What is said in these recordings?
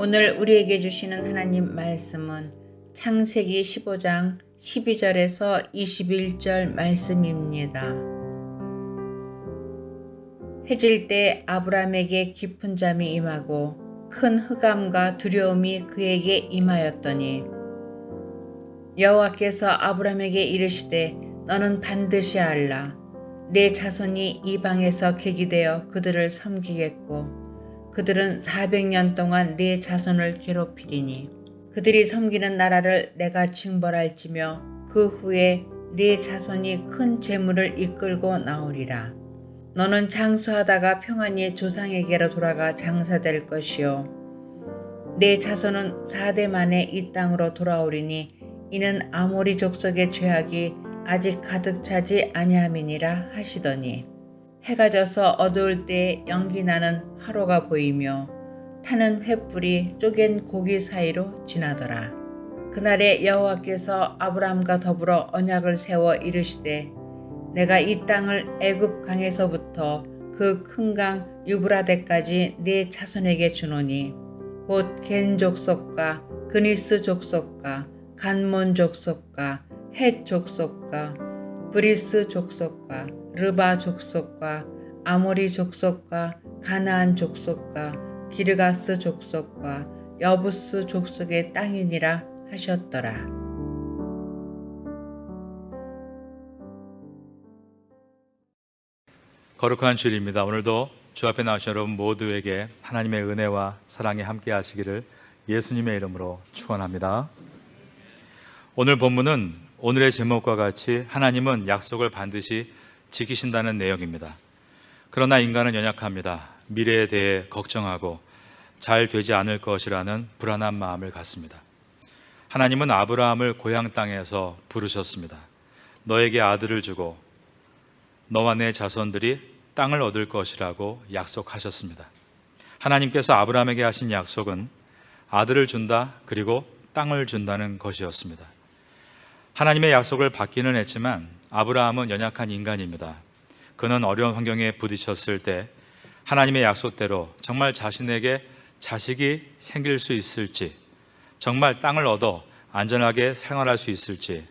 오늘 우리에게 주시는 하나님 말씀은 창세기 15장 12절에서 21절 말씀입니다. 해질 때 아브람에게 깊은 잠이 임하고 큰 흑암과 두려움이 그에게 임하였더니 여호와께서 아브람에게 이르시되 너는 반드시 알라. 내 자손이 이방에서 객이되어 그들을 섬기겠고 그들은 400년 동안 네 자손을 괴롭히리니 그들이 섬기는 나라를 내가 징벌할지며 그 후에 네 자손이 큰 재물을 이끌고 나오리라. 너는 장수하다가 평안히 조상에게로 돌아가 장사될 것이요 네 자손은 4대 만에 이 땅으로 돌아오리니 이는 아모리 족속의 죄악이 아직 가득 차지 아니함이니라 하시더니 해가 져서 어두울 때에 연기 나는 화로가 보이며 타는 횃불이 쪼갠 고기 사이로 지나더라. 그날에 여호와께서 아브람과 더불어 언약을 세워 이르시되 내가 이 땅을 애굽 강에서부터 그 큰 강 유브라데까지 네 자손에게 주노니 곧 겐 족속과 그니스 족속과 간몬 족속과 헷 족속과 브리스 족속과 르바 족속과 아모리 족속과 가나안 족속과 기르가스 족속과 여부스 족속의 땅이니라 하셨더라. 거룩한 주일입니다. 오늘도 주 앞에 나오신 여러분 모두에게 하나님의 은혜와 사랑이 함께 하시기를 예수님의 이름으로 축원합니다. 오늘 본문은 오늘의 제목과 같이 하나님은 약속을 반드시 지키신다는 내용입니다. 그러나 인간은 연약합니다. 미래에 대해 걱정하고 잘 되지 않을 것이라는 불안한 마음을 갖습니다. 하나님은 아브라함을 고향 땅에서 부르셨습니다. 너에게 아들을 주고 너와 내 자손들이 땅을 얻을 것이라고 약속하셨습니다. 하나님께서 아브라함에게 하신 약속은 아들을 준다, 그리고 땅을 준다는 것이었습니다. 하나님의 약속을 받기는 했지만 아브라함은 연약한 인간입니다. 그는 어려운 환경에 부딪혔을 때 하나님의 약속대로 정말 자신에게 자식이 생길 수 있을지, 정말 땅을 얻어 안전하게 생활할 수 있을지,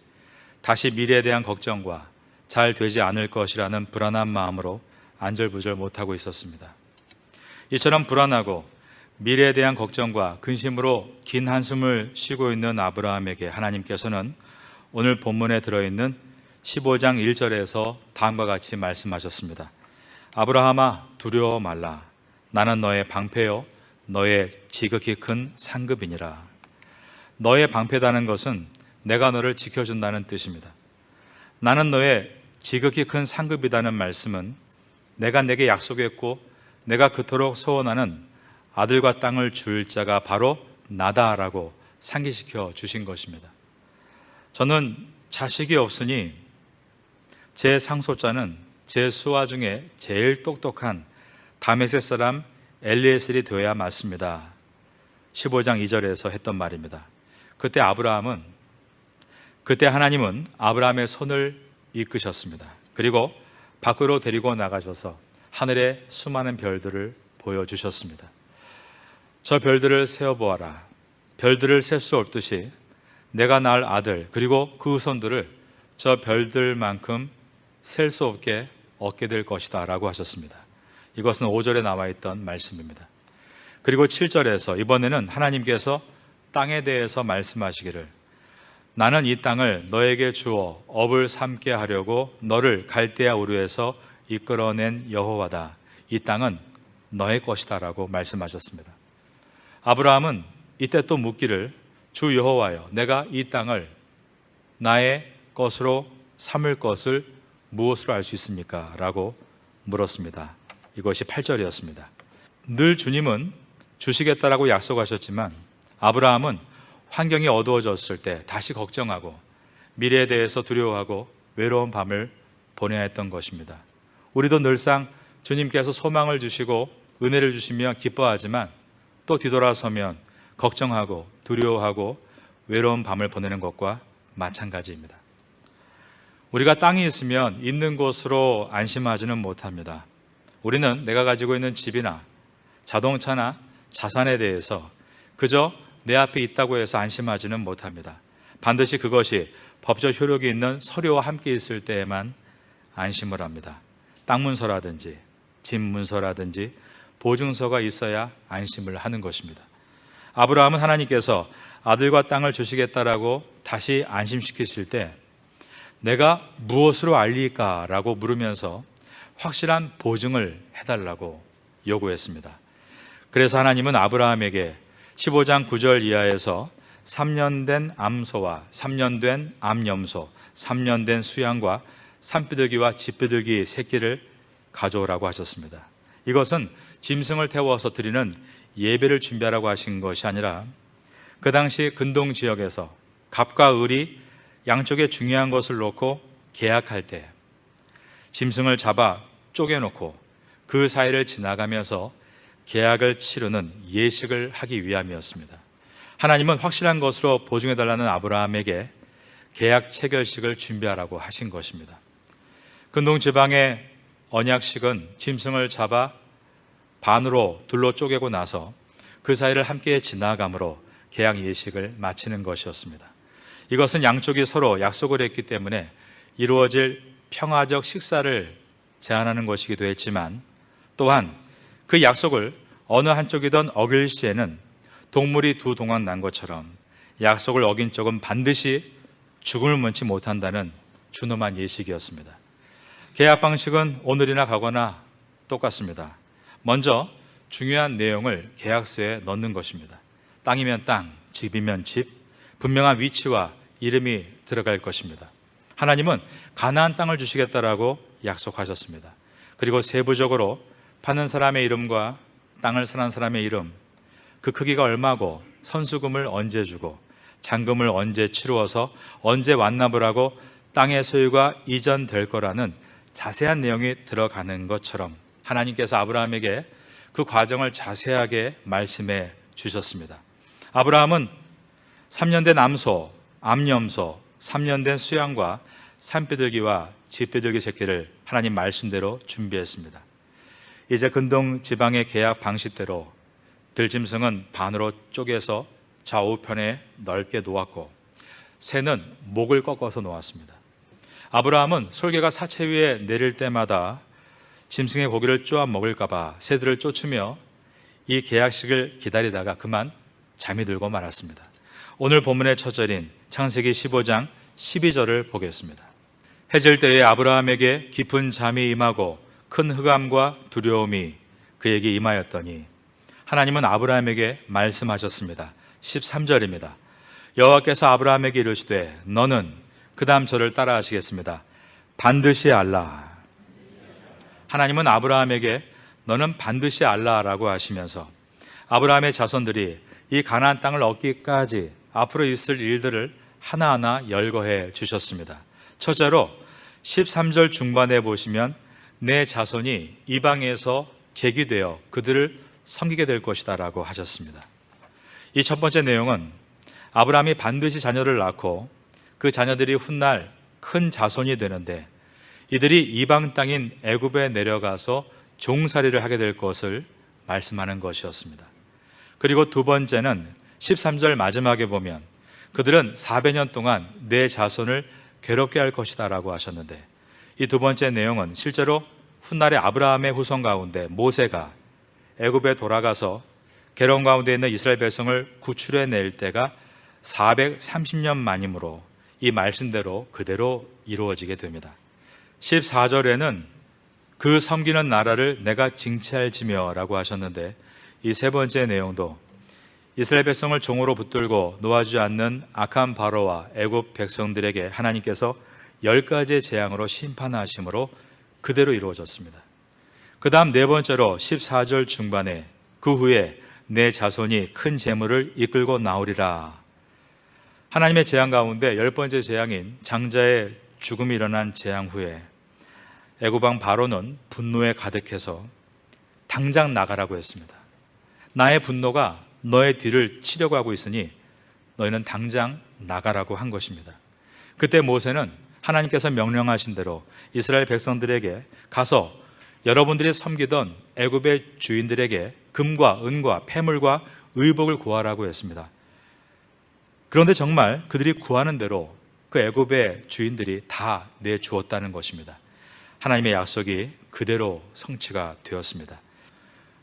다시 미래에 대한 걱정과 잘 되지 않을 것이라는 불안한 마음으로 안절부절 못하고 있었습니다. 이처럼 불안하고 미래에 대한 걱정과 근심으로 긴 한숨을 쉬고 있는 아브라함에게 하나님께서는 오늘 본문에 들어있는 15장 1절에서 다음과 같이 말씀하셨습니다. 아브라함아 두려워 말라. 나는 너의 방패요 너의 지극히 큰 상급이니라. 너의 방패다는 것은 내가 너를 지켜준다는 뜻입니다. 나는 너의 지극히 큰 상급이라는 말씀은 내가 내게 약속했고 내가 그토록 소원하는 아들과 땅을 줄 자가 바로 나다라고 상기시켜 주신 것입니다. 저는 자식이 없으니 제 상속자는 제 수하 중에 제일 똑똑한 다메섹 사람 엘리에셀이 되어야 맞습니다. 15장 2절에서 했던 말입니다. 그때 하나님은 아브라함의 손을 이끄셨습니다. 그리고 밖으로 데리고 나가셔서 하늘의 수많은 별들을 보여주셨습니다. 저 별들을 세어보아라. 별들을 셀 수 없듯이 내가 낳을 아들 그리고 그 후손들을 저 별들만큼 셀 수 없게 얻게 될 것이다 라고 하셨습니다. 이것은 5절에 나와 있던 말씀입니다. 그리고 7절에서 이번에는 하나님께서 땅에 대해서 말씀하시기를 나는 이 땅을 너에게 주어 업을 삼게 하려고 너를 갈대아 우르에서 이끌어낸 여호와다. 이 땅은 너의 것이다 라고 말씀하셨습니다. 아브라함은 이때 또 묻기를 주 여호와여 내가 이 땅을 나의 것으로 삼을 것을 무엇으로 알 수 있습니까? 라고 물었습니다. 이것이 8절이었습니다. 늘 주님은 주시겠다라고 약속하셨지만 아브라함은 환경이 어두워졌을 때 다시 걱정하고 미래에 대해서 두려워하고 외로운 밤을 보내야 했던 것입니다. 우리도 늘상 주님께서 소망을 주시고 은혜를 주시며 기뻐하지만 또 뒤돌아서면 걱정하고 두려워하고 외로운 밤을 보내는 것과 마찬가지입니다. 우리가 땅이 있으면 있는 곳으로 안심하지는 못합니다. 우리는 내가 가지고 있는 집이나 자동차나 자산에 대해서 그저 내 앞에 있다고 해서 안심하지는 못합니다. 반드시 그것이 법적 효력이 있는 서류와 함께 있을 때에만 안심을 합니다. 땅 문서라든지 집 문서라든지 보증서가 있어야 안심을 하는 것입니다. 아브라함은 하나님께서 아들과 땅을 주시겠다라고 다시 안심시키실 때 내가 무엇으로 알릴까라고 물으면서 확실한 보증을 해달라고 요구했습니다. 그래서 하나님은 아브라함에게 15장 9절 이하에서 3년 된 암소와 3년 된 암염소, 3년 된 수양과 산비둘기와 집비둘기 새끼를 가져오라고 하셨습니다. 이것은 짐승을 태워서 드리는 예배를 준비하라고 하신 것이 아니라 그 당시 근동 지역에서 갑과 을이 양쪽에 중요한 것을 놓고 계약할 때 짐승을 잡아 쪼개놓고 그 사이를 지나가면서 계약을 치르는 예식을 하기 위함이었습니다. 하나님은 확실한 것으로 보증해달라는 아브라함에게 계약 체결식을 준비하라고 하신 것입니다. 근동 지방의 언약식은 짐승을 잡아 반으로 둘로 쪼개고 나서 그 사이를 함께 지나감으로 계약 예식을 마치는 것이었습니다. 이것은 양쪽이 서로 약속을 했기 때문에 이루어질 평화적 식사를 제안하는 것이기도 했지만 또한 그 약속을 어느 한쪽이든 어길 시에는 동물이 두 동안 난 것처럼 약속을 어긴 쪽은 반드시 죽음을 면치 못한다는 준엄한 예식이었습니다. 계약 방식은 오늘이나 과거나 똑같습니다. 먼저 중요한 내용을 계약서에 넣는 것입니다. 땅이면 땅, 집이면 집, 분명한 위치와 이름이 들어갈 것입니다. 하나님은 가나안 땅을 주시겠다라고 약속하셨습니다. 그리고 세부적으로 파는 사람의 이름과 땅을 사는 사람의 이름, 그 크기가 얼마고 선수금을 언제 주고 잔금을 언제 치루어서 언제 완납을 하고 땅의 소유가 이전될 거라는 자세한 내용이 들어가는 것처럼 하나님께서 아브라함에게 그 과정을 자세하게 말씀해 주셨습니다. 아브라함은 3년 된 암소, 암염소, 3년 된 수양과 산비둘기와 집비둘기 새끼를 하나님 말씀대로 준비했습니다. 이제 근동 지방의 계약 방식대로 들짐승은 반으로 쪼개서 좌우편에 넓게 놓았고 새는 목을 꺾어서 놓았습니다. 아브라함은 솔개가 사체 위에 내릴 때마다 짐승의 고기를 쪼아 먹을까봐 새들을 쫓으며 이 계약식을 기다리다가 그만 잠이 들고 말았습니다. 오늘 본문의 첫 절인 창세기 15장 12절을 보겠습니다. 해질 때에 아브라함에게 깊은 잠이 임하고 큰 흑암과 두려움이 그에게 임하였더니 하나님은 아브라함에게 말씀하셨습니다. 13절입니다. 여호와께서 아브라함에게 이르시되 너는 그 다음 절을 따라 하시겠습니다. 반드시 알라. 하나님은 아브라함에게 너는 반드시 알라라고 하시면서 아브라함의 자손들이 이 가나안 땅을 얻기까지 앞으로 있을 일들을 하나하나 열거해 주셨습니다. 첫째로 13절 중반에 보시면 내 자손이 이방에서 객이 되어 그들을 섬기게 될 것이다 라고 하셨습니다. 이 첫 번째 내용은 아브라함이 반드시 자녀를 낳고 그 자녀들이 훗날 큰 자손이 되는데 이들이 이방 땅인 애굽에 내려가서 종살이를 하게 될 것을 말씀하는 것이었습니다. 그리고 두 번째는 13절 마지막에 보면 그들은 400년 동안 내 자손을 괴롭게 할 것이다 라고 하셨는데 이 두 번째 내용은 실제로 훗날에 아브라함의 후손 가운데 모세가 애굽에 돌아가서 괴로움 가운데 있는 이스라엘 백성을 구출해낼 때가 430년 만이므로 이 말씀대로 그대로 이루어지게 됩니다. 14절에는 그 섬기는 나라를 내가 징치할지며 라고 하셨는데 이 세 번째 내용도 이스라엘 백성을 종으로 붙들고 놓아주지 않는 악한 바로와 애굽 백성들에게 하나님께서 10가지의 재앙으로 심판하심으로 그대로 이루어졌습니다. 그 다음 네 번째로 14절 중반에 그 후에 내 자손이 큰 재물을 이끌고 나오리라. 하나님의 재앙 가운데 10번째 재앙인 장자의 죽음이 일어난 재앙 후에 애굽왕 바로는 분노에 가득해서 당장 나가라고 했습니다. 나의 분노가 너의 뒤를 치려고 하고 있으니 너희는 당장 나가라고 한 것입니다. 그때 모세는 하나님께서 명령하신 대로 이스라엘 백성들에게 가서 여러분들이 섬기던 애굽의 주인들에게 금과 은과 폐물과 의복을 구하라고 했습니다. 그런데 정말 그들이 구하는 대로 그 애굽의 주인들이 다 내주었다는 것입니다. 하나님의 약속이 그대로 성취가 되었습니다.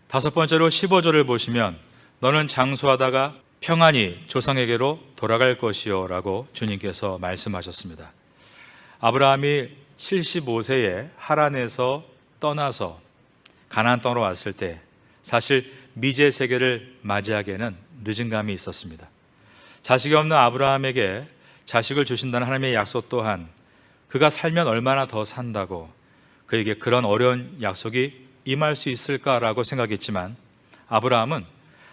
다섯 번째로 15절을 보시면 너는 장수하다가 평안히 조상에게로 돌아갈 것이요 라고 주님께서 말씀하셨습니다. 아브라함이 75세에 하란에서 떠나서 가나안 땅으로 왔을 때 사실 미제 세계를 맞이하기에는 늦은 감이 있었습니다. 자식이 없는 아브라함에게 자식을 주신다는 하나님의 약속 또한 그가 살면 얼마나 더 산다고 그에게 그런 어려운 약속이 임할 수 있을까라고 생각했지만 아브라함은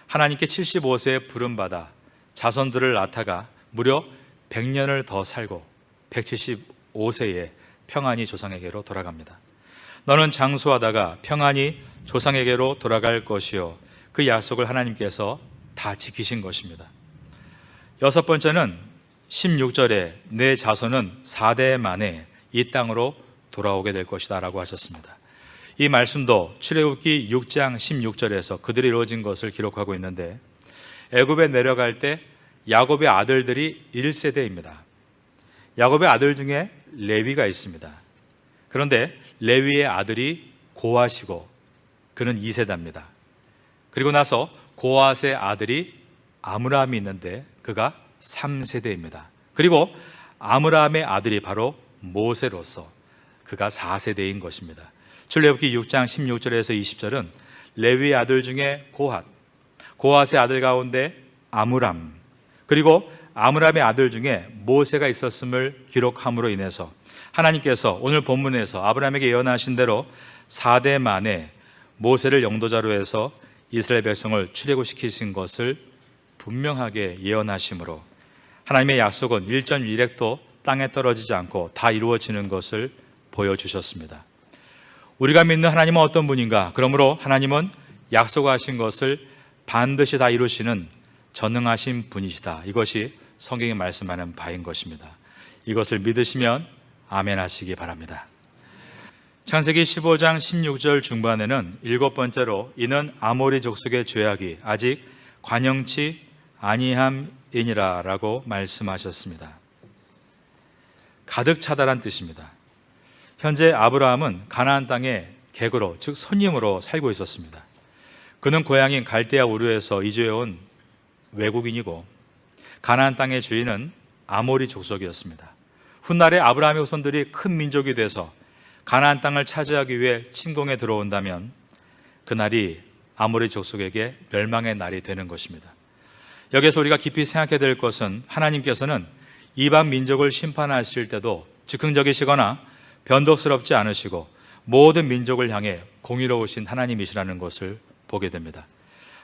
하나님께 75세에 부름받아 자손들을 낳다가 무려 100년을 더 살고 175세에 평안히 조상에게로 돌아갑니다. 너는 장수하다가 평안히 조상에게로 돌아갈 것이요. 그 약속을 하나님께서 다 지키신 것입니다. 여섯 번째는 16절에 내 자손은 4대 만에 이 땅으로 돌아오게 될 것이다 라고 하셨습니다. 이 말씀도 출애굽기 6장 16절에서 그들이 이루어진 것을 기록하고 있는데 애굽에 내려갈 때 야곱의 아들들이 1세대입니다. 야곱의 아들 중에 레위가 있습니다. 그런데 레위의 아들이 고앗이고 그는 2세대입니다. 그리고 나서 고앗의 아들이 아므람이 있는데 그가 3세대입니다. 그리고 아므람의 아들이 바로 모세로서 그가 4세대인 것입니다. 출애굽기 6장 16절에서 20절은 레위의 아들 중에 고앗의 아들 가운데 아므람, 그리고 아므람의 아들 중에 모세가 있었음을 기록함으로 인해서 하나님께서 오늘 본문에서 아브라함에게 예언하신 대로 4대 만에 모세를 영도자로 해서 이스라엘 백성을 출애굽시키신 것을 분명하게 예언하심으로 하나님의 약속은 1.1획도 땅에 떨어지지 않고 다 이루어지는 것을 보여주셨습니다. 우리가 믿는 하나님은 어떤 분인가? 그러므로 하나님은 약속하신 것을 반드시 다 이루시는 전능하신 분이시다. 이것이 성경이 말씀하는 바인 것입니다. 이것을 믿으시면 아멘 하시기 바랍니다. 창세기 15장 16절 중반에는 일곱 번째로 이는 아모리 족속의 죄악이 아직 관영치 아니함이니라 라고 말씀하셨습니다. 가득 차다란 뜻입니다. 현재 아브라함은 가나안 땅에 객으로 즉 손님으로 살고 있었습니다. 그는 고향인 갈대아 우르에서 이주해온 외국인이고 가나안 땅의 주인은 아모리 족속이었습니다. 훗날에 아브라함의 후손들이 큰 민족이 돼서 가나안 땅을 차지하기 위해 침공에 들어온다면 그날이 아모리 족속에게 멸망의 날이 되는 것입니다. 여기서 우리가 깊이 생각해야 될 것은 하나님께서는 이방 민족을 심판하실 때도 즉흥적이시거나 변덕스럽지 않으시고 모든 민족을 향해 공의로우신 하나님이시라는 것을 보게 됩니다.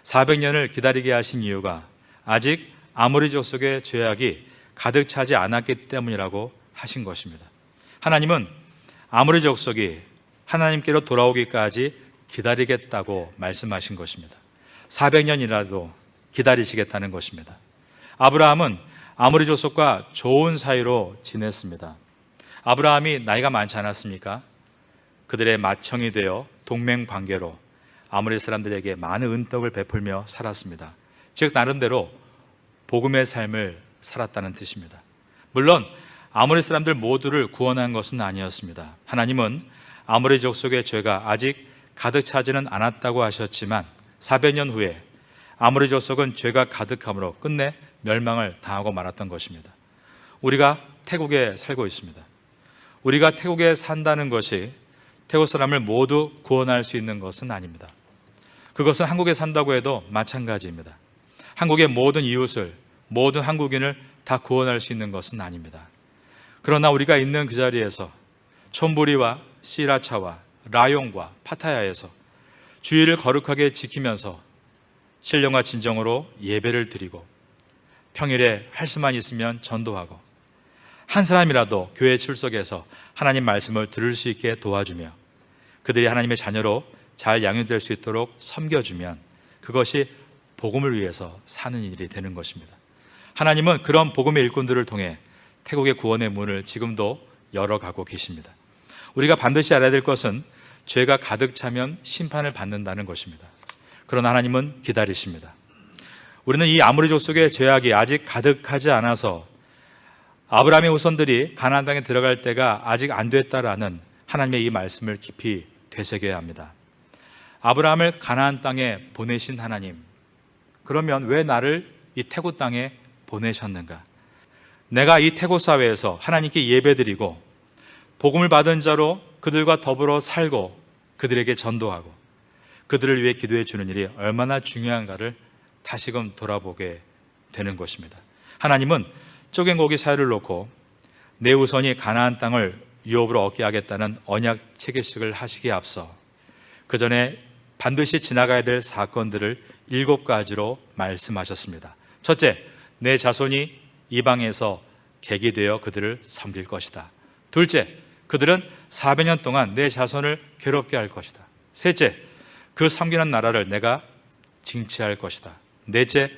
400년을 기다리게 하신 이유가 아직 아모리 족속의 죄악이 가득 차지 않았기 때문이라고 하신 것입니다. 하나님은 아모리 족속이 하나님께로 돌아오기까지 기다리겠다고 말씀하신 것입니다. 400년이라도 기다리시겠다는 것입니다. 아브라함은 아모리 족속과 좋은 사이로 지냈습니다. 아브라함이 나이가 많지 않았습니까? 그들의 맏형이 되어 동맹 관계로 아모리 사람들에게 많은 은덕을 베풀며 살았습니다. 즉 나름대로 복음의 삶을 살았다는 뜻입니다. 물론 아모리 사람들 모두를 구원한 것은 아니었습니다. 하나님은 아모리 족속의 죄가 아직 가득 차지는 않았다고 하셨지만 400년 후에 아모리 족속은 죄가 가득함으로 끝내 멸망을 당하고 말았던 것입니다. 우리가 태국에 살고 있습니다. 우리가 태국에 산다는 것이 태국 사람을 모두 구원할 수 있는 것은 아닙니다. 그것은 한국에 산다고 해도 마찬가지입니다. 한국의 모든 이웃을, 모든 한국인을 다 구원할 수 있는 것은 아닙니다. 그러나 우리가 있는 그 자리에서 촌부리와 시라차와 라용과 파타야에서 주의를 거룩하게 지키면서 신령과 진정으로 예배를 드리고 평일에 할 수만 있으면 전도하고 한 사람이라도 교회에 출석해서 하나님 말씀을 들을 수 있게 도와주며 그들이 하나님의 자녀로 잘 양육될 수 있도록 섬겨주면 그것이 복음을 위해서 사는 일이 되는 것입니다. 하나님은 그런 복음의 일꾼들을 통해 태국의 구원의 문을 지금도 열어가고 계십니다. 우리가 반드시 알아야 될 것은 죄가 가득 차면 심판을 받는다는 것입니다. 그러나 하나님은 기다리십니다. 우리는 이 아모리 족속의 죄악이 아직 가득하지 않아서 아브라함의 후손들이 가나안 땅에 들어갈 때가 아직 안 됐다라는 하나님의 이 말씀을 깊이 되새겨야 합니다. 아브라함을 가나안 땅에 보내신 하나님, 그러면 왜 나를 이 태고 땅에 보내셨는가? 내가 이 태고 사회에서 하나님께 예배드리고 복음을 받은 자로 그들과 더불어 살고 그들에게 전도하고 그들을 위해 기도해 주는 일이 얼마나 중요한가를 다시금 돌아보게 되는 것입니다. 하나님은 쪼갠 고기 사이를 놓고 내 후손이 가나안 땅을 유업으로 얻게 하겠다는 언약 체계식을 하시기에 앞서 그 전에 반드시 지나가야 될 사건들을 7가지로 말씀하셨습니다. 첫째, 내 자손이 이방에서 객이 되어 그들을 섬길 것이다. 둘째, 그들은 400년 동안 내 자손을 괴롭게 할 것이다. 셋째, 그 섬기는 나라를 내가 징치할 것이다. 넷째,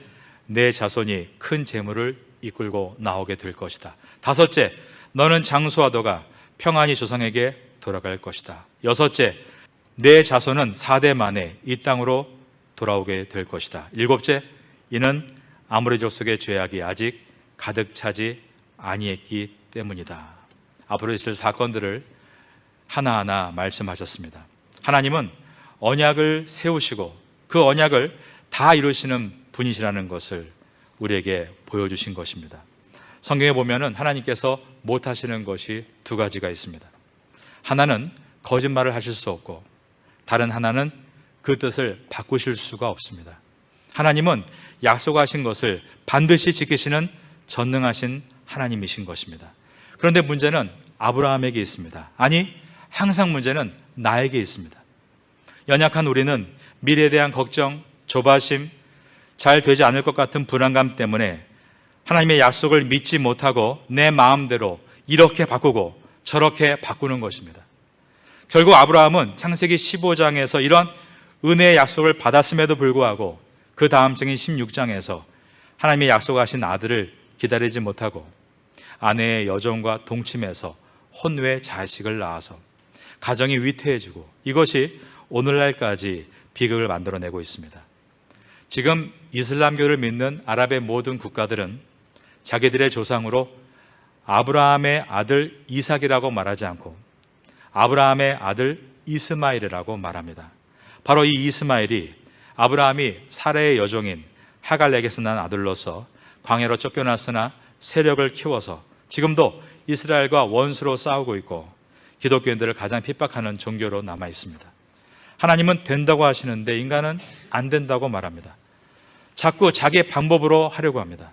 내 자손이 큰 재물을 이끌고 나오게 될 것이다. 다섯째, 너는 장수하다가 평안히 조상에게 돌아갈 것이다. 여섯째, 내 자손은 4대 만에 이 땅으로 돌아오게 될 것이다. 일곱째, 이는 아모리 족속의 죄악이 아직 가득 차지 아니했기 때문이다. 앞으로 있을 사건들을 하나하나 말씀하셨습니다. 하나님은 언약을 세우시고 그 언약을 다 이루시는 분이시라는 것을 우리에게 보여주신 것입니다. 성경에 보면은 하나님께서 못하시는 것이 2가지가 있습니다. 하나는 거짓말을 하실 수 없고 다른 하나는 그 뜻을 바꾸실 수가 없습니다. 하나님은 약속하신 것을 반드시 지키시는 전능하신 하나님이신 것입니다. 그런데 문제는 아브라함에게 있습니다. 아니, 항상 문제는 나에게 있습니다. 연약한 우리는 미래에 대한 걱정, 조바심, 잘 되지 않을 것 같은 불안감 때문에 하나님의 약속을 믿지 못하고 내 마음대로 이렇게 바꾸고 저렇게 바꾸는 것입니다. 결국 아브라함은 창세기 15장에서 이런 은혜의 약속을 받았음에도 불구하고 그 다음 장인 16장에서 하나님의 약속하신 아들을 기다리지 못하고 아내의 여종과 동침해서 혼외 자식을 낳아서 가정이 위태해지고 이것이 오늘날까지 비극을 만들어내고 있습니다. 지금 이슬람교를 믿는 아랍의 모든 국가들은 자기들의 조상으로 아브라함의 아들 이삭이라고 말하지 않고 아브라함의 아들 이스마엘이라고 말합니다. 바로 이 이스마엘이 아브라함이 사레의 여종인 하갈에게서 난 아들로서 광야로 쫓겨났으나 세력을 키워서 지금도 이스라엘과 원수로 싸우고 있고 기독교인들을 가장 핍박하는 종교로 남아 있습니다. 하나님은 된다고 하시는데 인간은 안 된다고 말합니다. 자꾸 자기의 방법으로 하려고 합니다.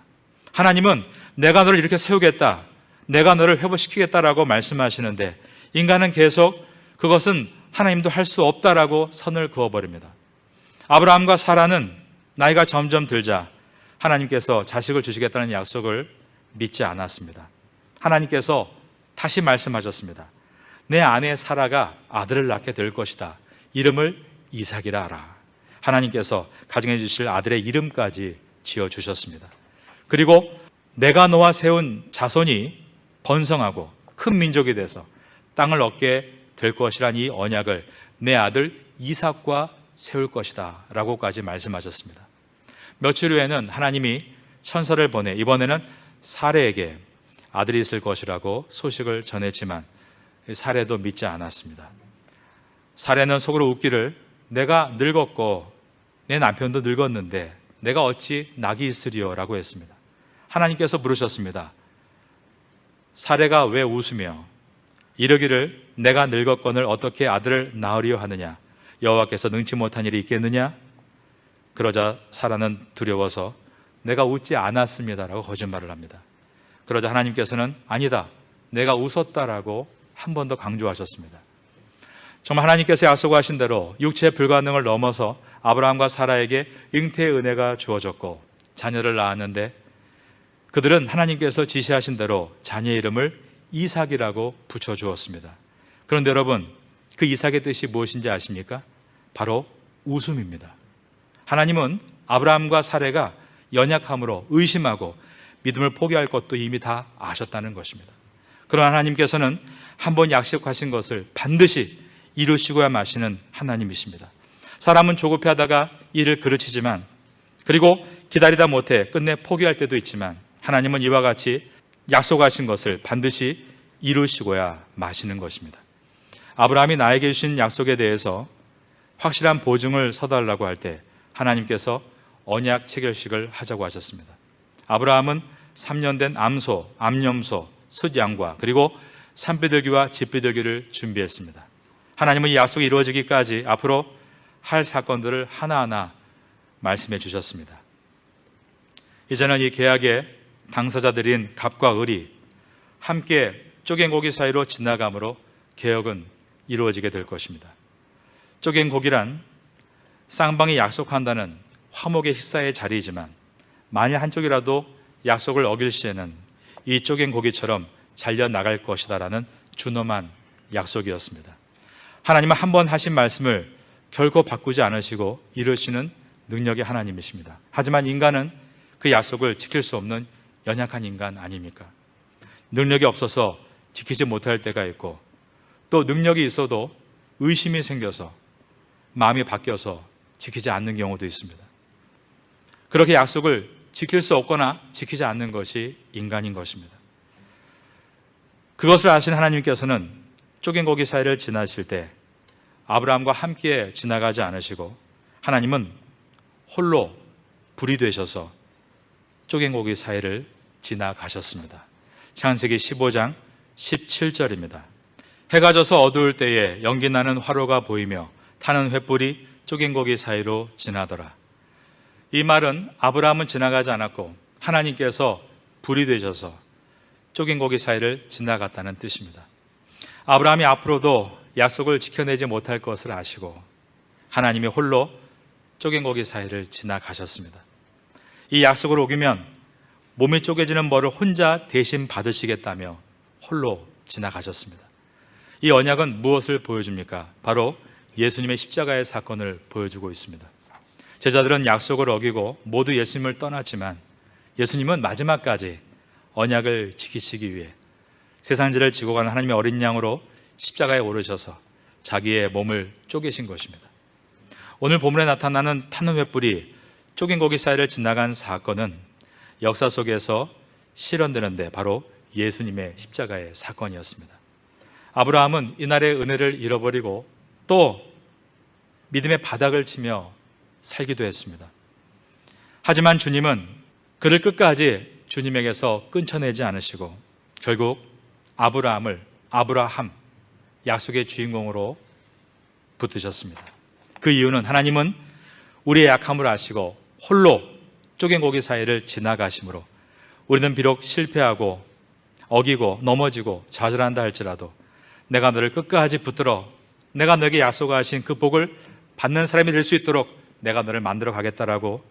하나님은 내가 너를 이렇게 세우겠다, 내가 너를 회복시키겠다라고 말씀하시는데 인간은 계속 그것은 하나님도 할 수 없다라고 선을 그어버립니다. 아브라함과 사라는 나이가 점점 들자 하나님께서 자식을 주시겠다는 약속을 믿지 않았습니다. 하나님께서 다시 말씀하셨습니다. 내 아내 사라가 아들을 낳게 될 것이다. 이름을 이삭이라 하라. 하나님께서 가정해 주실 아들의 이름까지 지어주셨습니다. 그리고 내가 너와 세운 자손이 번성하고 큰 민족이 돼서 땅을 얻게 될 것이란 이 언약을 내 아들 이삭과 세울 것이다 라고까지 말씀하셨습니다. 며칠 후에는 하나님이 천사를 보내 이번에는 사레에게 아들이 있을 것이라고 소식을 전했지만 사레도 믿지 않았습니다. 사레는 속으로 웃기를 내가 늙었고 내 남편도 늙었는데 내가 어찌 낙이 있으리요 라고 했습니다. 하나님께서 물으셨습니다. 사레가 왜 웃으며 이르기를 내가 늙었거늘 어떻게 아들을 낳으리요 하느냐, 여호와께서 능치 못한 일이 있겠느냐? 그러자 사라는 두려워서 내가 웃지 않았습니다라고 거짓말을 합니다. 그러자 하나님께서는 아니다, 내가 웃었다라고 한 번 더 강조하셨습니다. 정말 하나님께서 약속하신 대로 육체의 불가능을 넘어서 아브라함과 사라에게 잉태의 은혜가 주어졌고 자녀를 낳았는데 그들은 하나님께서 지시하신 대로 자녀의 이름을 이삭이라고 붙여주었습니다. 그런데 여러분, 그 이삭의 뜻이 무엇인지 아십니까? 바로 웃음입니다. 하나님은 아브라함과 사레가 연약함으로 의심하고 믿음을 포기할 것도 이미 다 아셨다는 것입니다. 그러나 하나님께서는 한번 약속하신 것을 반드시 이루시고야 마시는 하나님이십니다. 사람은 조급해하다가 일을 그르치지만 그리고 기다리다 못해 끝내 포기할 때도 있지만 하나님은 이와 같이 약속하신 것을 반드시 이루시고야 마시는 것입니다. 아브라함이 나에게 주신 약속에 대해서 확실한 보증을 서달라고 할 때 하나님께서 언약 체결식을 하자고 하셨습니다. 아브라함은 3년 된 암소, 암염소, 숫양과 그리고 산비둘기와 집비둘기를 준비했습니다. 하나님은 이 약속이 이루어지기까지 앞으로 할 사건들을 하나하나 말씀해 주셨습니다. 이제는 이 계약의 당사자들인 갑과 을이 함께 쪼갠 고기 사이로 지나감으로 개혁은 이루어지게 될 것입니다. 쪼갠 고기란 쌍방이 약속한다는 화목의 식사의 자리이지만 만일 한쪽이라도 약속을 어길 시에는 이 쪼갠 고기처럼 잘려나갈 것이다라는 준엄한 약속이었습니다. 하나님은 한 번 하신 말씀을 결코 바꾸지 않으시고 이루시는 능력의 하나님이십니다. 하지만 인간은 그 약속을 지킬 수 없는 연약한 인간 아닙니까? 능력이 없어서 지키지 못할 때가 있고 또 능력이 있어도 의심이 생겨서 마음이 바뀌어서 지키지 않는 경우도 있습니다. 그렇게 약속을 지킬 수 없거나 지키지 않는 것이 인간인 것입니다. 그것을 아신 하나님께서는 쪼갠 고기 사이를 지나실 때 아브라함과 함께 지나가지 않으시고 하나님은 홀로 불이 되셔서 쪼갠 고기 사이를 지나가셨습니다. 창세기 15장 17절입니다. 해가 져서 어두울 때에 연기 나는 화로가 보이며 타는 횃불이 쪼갠 고기 사이로 지나더라. 이 말은 아브라함은 지나가지 않았고 하나님께서 불이 되셔서 쪼갠 고기 사이를 지나갔다는 뜻입니다. 아브라함이 앞으로도 약속을 지켜내지 못할 것을 아시고 하나님이 홀로 쪼갠 고기 사이를 지나가셨습니다. 이 약속을 어기면 몸이 쪼개지는 벌을 혼자 대신 받으시겠다며 홀로 지나가셨습니다. 이 언약은 무엇을 보여줍니까? 바로 예수님의 십자가의 사건을 보여주고 있습니다. 제자들은 약속을 어기고 모두 예수님을 떠났지만 예수님은 마지막까지 언약을 지키시기 위해 세상지를 지고 가는 하나님의 어린 양으로 십자가에 오르셔서 자기의 몸을 쪼개신 것입니다. 오늘 본문에 나타나는 타는 횃불이 쪼갠 고기 사이를 지나간 사건은 역사 속에서 실현되는데 바로 예수님의 십자가의 사건이었습니다. 아브라함은 이날의 은혜를 잃어버리고 또 믿음의 바닥을 치며 살기도 했습니다. 하지만 주님은 그를 끝까지 주님에게서 끊쳐내지 않으시고 결국 아브라함 약속의 주인공으로 붙드셨습니다. 그 이유는 하나님은 우리의 약함을 아시고 홀로 쪼갠 고기 사이를 지나가심으로 우리는 비록 실패하고 어기고 넘어지고 좌절한다 할지라도 내가 너를 끝까지 붙들어 내가 너에게 약속하신 그 복을 받는 사람이 될 수 있도록 내가 너를 만들어 가겠다라고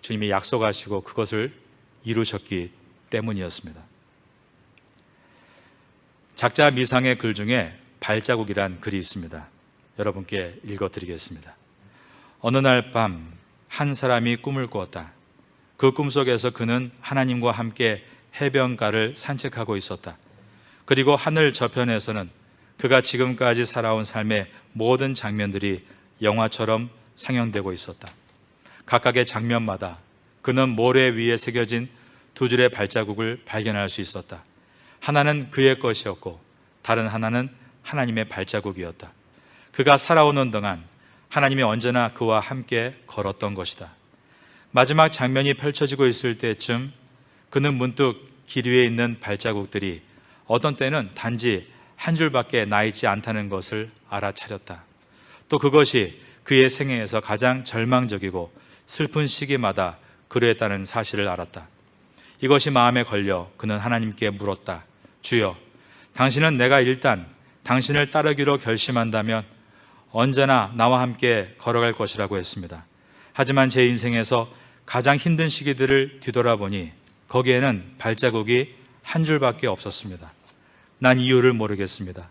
주님이 약속하시고 그것을 이루셨기 때문이었습니다. 작자 미상의 글 중에 발자국이란 글이 있습니다. 여러분께 읽어드리겠습니다. 어느 날 밤 한 사람이 꿈을 꾸었다. 그 꿈속에서 그는 하나님과 함께 해변가를 산책하고 있었다. 그리고 하늘 저편에서는 그가 지금까지 살아온 삶의 모든 장면들이 영화처럼 상영되고 있었다. 각각의 장면마다 그는 모래 위에 새겨진 두 줄의 발자국을 발견할 수 있었다. 하나는 그의 것이었고 다른 하나는 하나님의 발자국이었다. 그가 살아오는 동안 하나님이 언제나 그와 함께 걸었던 것이다. 마지막 장면이 펼쳐지고 있을 때쯤 그는 문득 길 위에 있는 발자국들이 어떤 때는 단지 한 줄밖에 나 있지 않다는 것을 알아차렸다. 또 그것이 그의 생애에서 가장 절망적이고 슬픈 시기마다 그러했다는 사실을 알았다. 이것이 마음에 걸려 그는 하나님께 물었다. 주여, 당신은 내가 일단 당신을 따르기로 결심한다면 언제나 나와 함께 걸어갈 것이라고 했습니다. 하지만 제 인생에서 가장 힘든 시기들을 뒤돌아보니 거기에는 발자국이 한 줄밖에 없었습니다. 난 이유를 모르겠습니다.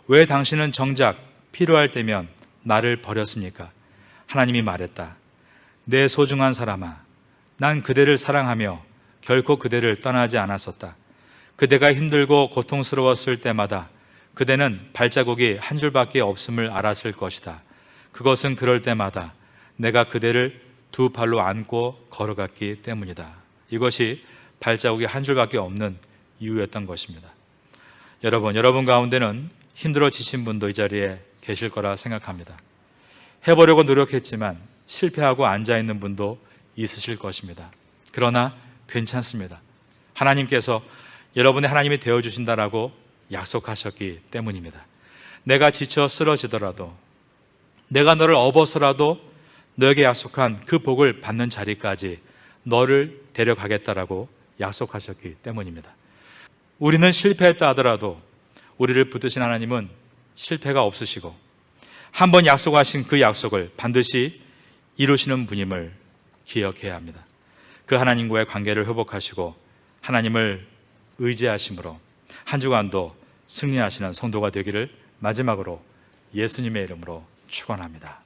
왜 당신은 정작 필요할 때면 나를 버렸습니까? 하나님이 말했다. 내 소중한 사람아, 난 그대를 사랑하며 결코 그대를 떠나지 않았었다. 그대가 힘들고 고통스러웠을 때마다 그대는 발자국이 한 줄밖에 없음을 알았을 것이다. 그것은 그럴 때마다 내가 그대를 두 발로 안고 걸어갔기 때문이다. 이것이 발자국이 한 줄밖에 없는 이유였던 것입니다. 여러분 가운데는 힘들어 지친 분도 이 자리에 계실 거라 생각합니다. 해보려고 노력했지만 실패하고 앉아있는 분도 있으실 것입니다. 그러나 괜찮습니다. 하나님께서 여러분의 하나님이 되어주신다라고 약속하셨기 때문입니다. 내가 지쳐 쓰러지더라도, 내가 너를 업어서라도 너에게 약속한 그 복을 받는 자리까지 너를 데려가겠다라고 약속하셨기 때문입니다. 우리는 실패했다 하더라도 우리를 붙드신 하나님은 실패가 없으시고 한번 약속하신 그 약속을 반드시 이루시는 분임을 기억해야 합니다. 그 하나님과의 관계를 회복하시고 하나님을 의지하심으로 한 주간도 승리하시는 성도가 되기를 마지막으로 예수님의 이름으로 축원합니다.